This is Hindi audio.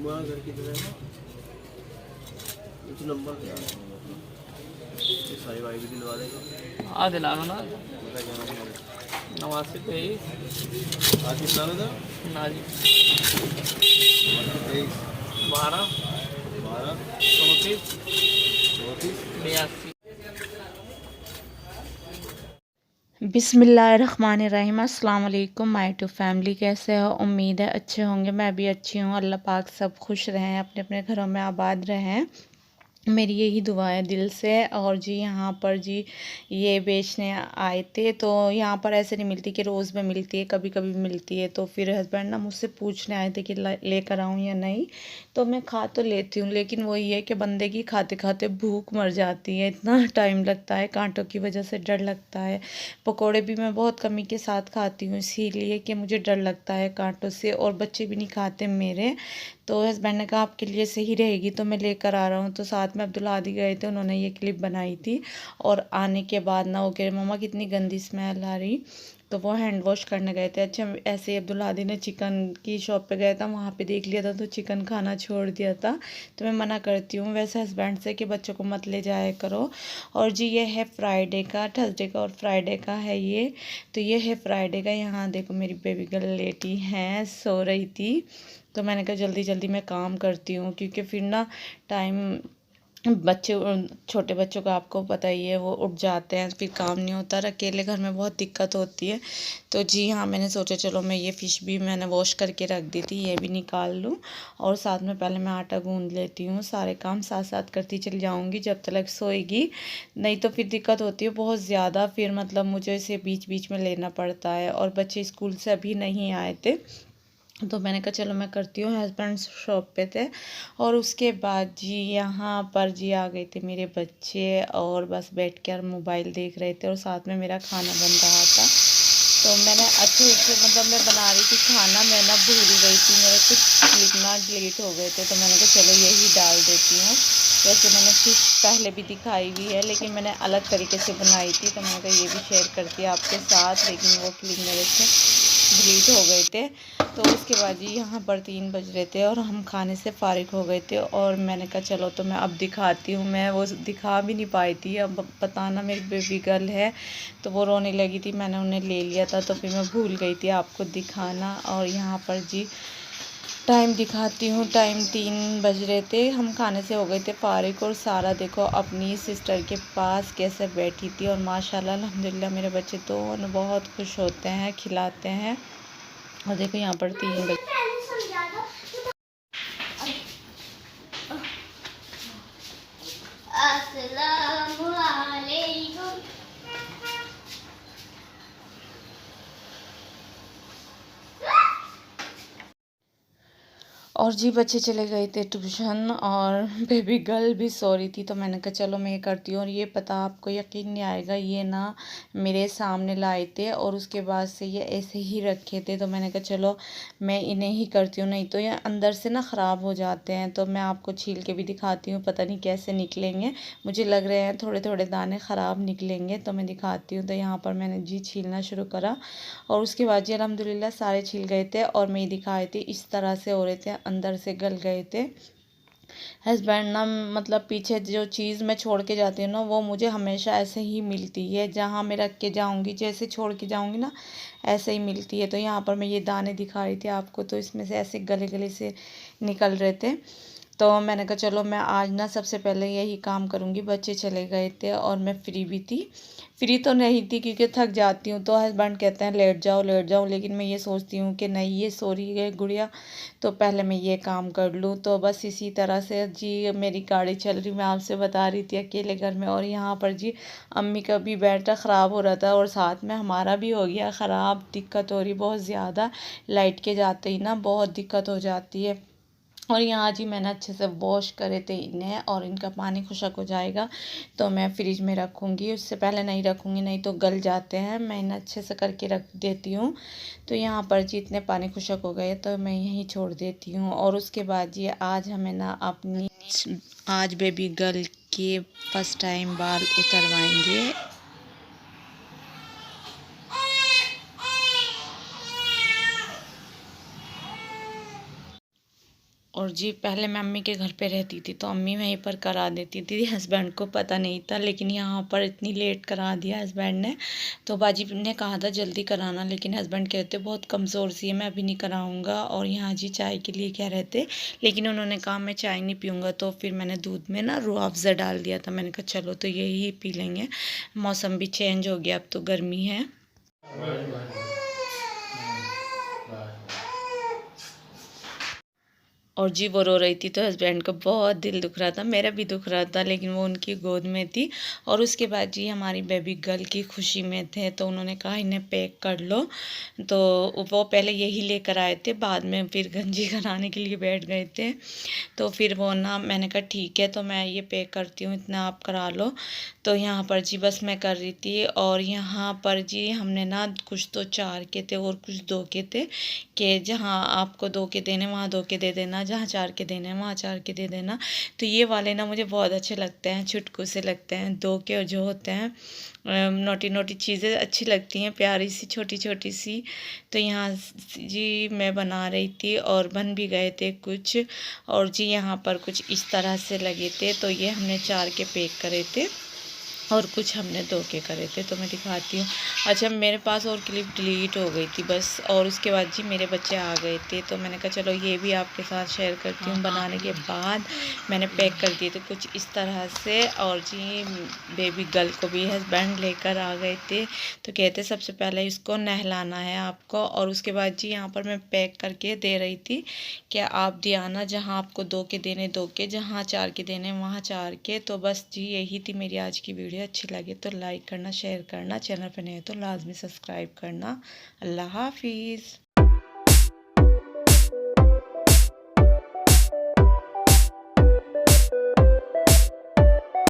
हुआ घर की तरह कुछ नंबर सारी भाई भी दिलवा देगा। हाँ दिला दो ना। पता क्या नाम है? 89 आज कितना था? ना जी। 23 12 12 34 34। 82। बिस्मिल्लाहिर्रहमानिर्रहीम। अस्सलाम वालेकुम माय टू फैमिली। कैसे हो? उम्मीद है अच्छे होंगे। मैं भी अच्छी हूँ। अल्लाह पाक सब खुश रहें, अपने अपने घरों में आबाद रहें, मेरी यही दुआ है दिल से। और जी यहाँ पर जी ये बेचने आए थे, तो यहाँ पर ऐसे नहीं मिलती कि रोज़ में मिलती है, कभी कभी मिलती है। तो फिर हस्बैंड ना मुझसे पूछने आए थे कि लेकर आऊँ या नहीं। तो मैं खा तो लेती हूँ, लेकिन वही है कि बंदे की खाते खाते भूख मर जाती है, इतना टाइम लगता है, कांटों की वजह से डर लगता है। पकोड़े भी मैं बहुत कमी के साथ खाती हूँ, इसीलिए कि मुझे डर लगता है कांटों से, और बच्चे भी नहीं खाते मेरे। तो हस्बैंड ने कहा आपके लिए सही रहेगी तो मैं लेकर आ रहा हूँ। तो साथ में अब्दुल आदि गए थे, उन्होंने ये क्लिप बनाई थी। और आने के बाद ना वो कह रहे मम्मा कितनी गंदी स्मेल आ रही। तो वो हैंड वॉश करने गए थे। अच्छा ऐसे ही अब्दुल आदि ने चिकन की शॉप पे गया था, वहाँ पे देख लिया था तो चिकन खाना छोड़ दिया था। तो मैं मना करती हूँ वैसे हस्बैंड से कि बच्चों को मत ले जाया करो। और जी ये है फ्राइडे का, थर्सडे का और फ्राइडे का है ये। तो ये है फ्राइडे का। यहाँ देखो मेरी बेबी गर्ल लेटी हैं, सो रही थी। तो मैंने कहा जल्दी जल्दी मैं काम करती हूँ, क्योंकि फिर ना टाइम बच्चे छोटे बच्चों का आपको पता ही है, वो उठ जाते हैं फिर काम नहीं होता, और अकेले घर में बहुत दिक्कत होती है। तो जी हाँ मैंने सोचा चलो मैं ये फ़िश भी मैंने वॉश करके रख दी थी, ये भी निकाल लूँ। और साथ में पहले मैं आटा गूँध लेती हूँ, सारे काम साथ साथ करती चली जाऊँगी जब तक सोएगी। नहीं तो फिर दिक्कत होती है बहुत ज़्यादा, फिर मतलब मुझे इसे बीच बीच में लेना पड़ता है। और बच्चे स्कूल से अभी नहीं आए थे, तो मैंने कहा चलो मैं करती हूँ। हस्बैंड शॉप पे थे। और उसके बाद जी यहाँ पर जी आ गए थे मेरे बच्चे, और बस बैठ कर मोबाइल देख रहे थे, और साथ में मेरा खाना बन रहा था। तो मैंने अच्छे से मतलब मैं बना रही थी खाना, मैं ना भूल गई थी, मेरे कुछ क्लिप ना डिलीट हो गए थे। तो मैंने कहा चलो यही डाल देती हूँ। वैसे मैंने फिश पहले भी दिखाई हुई है, लेकिन मैंने अलग तरीके से बनाई थी, तो मैंने कहा ये भी शेयर करती है आपके साथ, लेकिन वो क्लिप मेरे से डिलीट हो गए थे। तो उसके बाद जी यहाँ पर 3 बज रहे थे और हम खाने से फ़ारिग हो गए थे, और मैंने कहा चलो तो मैं अब दिखाती हूँ। मैं वो दिखा भी नहीं पाई थी, अब पता ना मेरी बेबी गर्ल है तो वो रोने लगी थी, मैंने उन्हें ले लिया था, तो फिर मैं भूल गई थी आपको दिखाना। और यहाँ पर जी टाइम दिखाती हूँ, टाइम 3 बज रहे थे, हम खाने से हो गए थे फ़ारिग। और सारा देखो अपनी सिस्टर के पास कैसे बैठी थी, और माशाल्लाह अल्हम्दुलिल्लाह मेरे बच्चे तो बहुत खुश होते हैं, खिलाते हैं। और देखो यहाँ पर 3 बजे अस्सलामुअलैकुम। और जी बच्चे चले गए थे ट्यूशन, और बेबी गर्ल भी सो रही थी, तो मैंने कहा चलो मैं ये करती हूँ। और ये पता आपको यकीन नहीं आएगा, ये ना मेरे सामने लाए थे और उसके बाद से ये ऐसे ही रखे थे। तो मैंने कहा चलो मैं इन्हें ही करती हूँ, नहीं तो ये अंदर से ना ख़राब हो जाते हैं। तो मैं आपको छील के भी दिखाती हूँ, पता नहीं कैसे निकलेंगे, मुझे लग रहे हैं थोड़े थोड़े दाने ख़राब निकलेंगे, तो मैं दिखाती हूँ। तो यहाँ पर मैंने जी छीलना शुरू करा, और उसके बाद जी अल्हम्दुलिल्लाह सारे छिल गए थे। और मैं दिखाए थे इस तरह से हो रहे थे, अंदर से गल गए थे। हस्बैंड ना मतलब पीछे जो चीज़ मैं छोड़ के जाती हूँ ना, वो मुझे हमेशा ऐसे ही मिलती है, जहाँ मैं रख के जाऊँगी जैसे छोड़ के जाऊँगी ना ऐसे ही मिलती है। तो यहाँ पर मैं ये दाने दिखा रही थी आपको, तो इसमें से ऐसे गले गले से निकल रहे थे। तो मैंने कहा चलो मैं आज ना सबसे पहले यही काम करूँगी। बच्चे चले गए थे और मैं फ्री भी थी, फ्री तो नहीं थी क्योंकि थक जाती हूँ। तो हस्बैंड कहते हैं लेट जाओ, लेकिन मैं ये सोचती हूँ कि नहीं ये सो रही है गुड़िया, तो पहले मैं ये काम कर लूँ। तो बस इसी तरह से जी मेरी गाड़ी चल रही, मैं आपसे बता रही थी अकेले घर में। और यहाँ पर जी अम्मी का भी बैटरी ख़राब हो रहा था, और साथ में हमारा भी हो गया ख़राब, दिक्कत हो रही बहुत ज़्यादा, लाइट के जाते ही ना बहुत दिक्कत हो जाती है। और यहाँ जी मैंने अच्छे से वॉश करे थे इन्हें, और इनका पानी खुशक हो जाएगा तो मैं फ्रिज में रखूँगी, उससे पहले नहीं रखूँगी, नहीं तो गल जाते हैं। मैं इन्हें अच्छे से करके रख देती हूँ। तो यहाँ पर जी इतने पानी खुशक हो गए तो मैं यहीं छोड़ देती हूँ। और उसके बाद जी आज हमें ना अपनी आज बेबी गर्ल के फर्स्ट टाइम बाल उतरवाएंगे। और जी पहले मैं अम्मी के घर पे रहती थी तो अम्मी वहीं पर करा देती थी, हस्बैंड को पता नहीं था, लेकिन यहाँ पर इतनी लेट करा दिया हस्बैंड ने। तो बाजी ने कहा था जल्दी कराना, लेकिन हस्बैंड कहते बहुत कमज़ोर सी है, मैं अभी नहीं कराऊंगा। और यहाँ जी चाय के लिए कह रहे थे, लेकिन उन्होंने कहा मैं चाय नहीं पीऊँगा। तो फिर मैंने दूध में ना रूह अफ़ज़ा डाल दिया था। मैंने कहा चलो तो यही पी लेंगे, मौसम भी चेंज हो गया, अब तो गर्मी है। और जी वो रो रही थी तो हस्बैंड का बहुत दिल दुख रहा था, मेरा भी दुख रहा था, लेकिन वो उनकी गोद में थी। और उसके बाद जी हमारी बेबी गर्ल की खुशी में थे तो उन्होंने कहा इन्हें पैक कर लो। तो वो पहले यही लेकर आए थे, बाद में फिर गंजी कराने के लिए बैठ गए थे। तो फिर वो ना मैंने कहा ठीक है तो मैं ये पैक करती हूँ, इतना आप करा लो। तो यहाँ पर जी बस मैं कर रही थी। और यहाँ पर जी हमने ना कुछ तो 4 के थे और कुछ 2 के थे, कि जहाँ आपको 2 के देने वहाँ 2 के दे देना, जहाँ 4 के देने वहाँ 4 के दे देना। तो ये वाले ना मुझे बहुत अच्छे लगते हैं, छुटकू से लगते हैं। 2 के जो होते हैं नोटी नोटी चीज़ें अच्छी लगती हैं, प्यारी सी छोटी छोटी सी। तो यहाँ जी मैं बना रही थी और बन भी गए थे कुछ। और जी यहाँ पर कुछ इस तरह से लगे थे। तो ये हमने 4 के पैक करे थे और कुछ हमने 2 के करे थे। तो मैं दिखाती हूँ। अच्छा मेरे पास और क्लिप डिलीट हो गई थी बस। और उसके बाद जी मेरे बच्चे आ गए थे तो मैंने कहा चलो ये भी आपके साथ शेयर करती हूँ। बनाने के बाद मैंने पैक कर दिए थे कुछ इस तरह से। और जी बेबी गर्ल को भी हस्बैंड लेकर आ गए थे, तो कहते सबसे पहले इसको नहलाना है आपको। और उसके बाद जी यहाँ पर मैं पैक करके दे रही थी कि आप दियाना जहाँ आपको 2 के देने 2 के, जहाँ 4 के देने वहाँ 4 के। तो बस जी यही थी मेरी आज की वीडियो। अच्छी लगे तो लाइक करना, शेयर करना, चैनल पर नए तो लाजमी सब्सक्राइब करना। अल्लाह हाफिज़।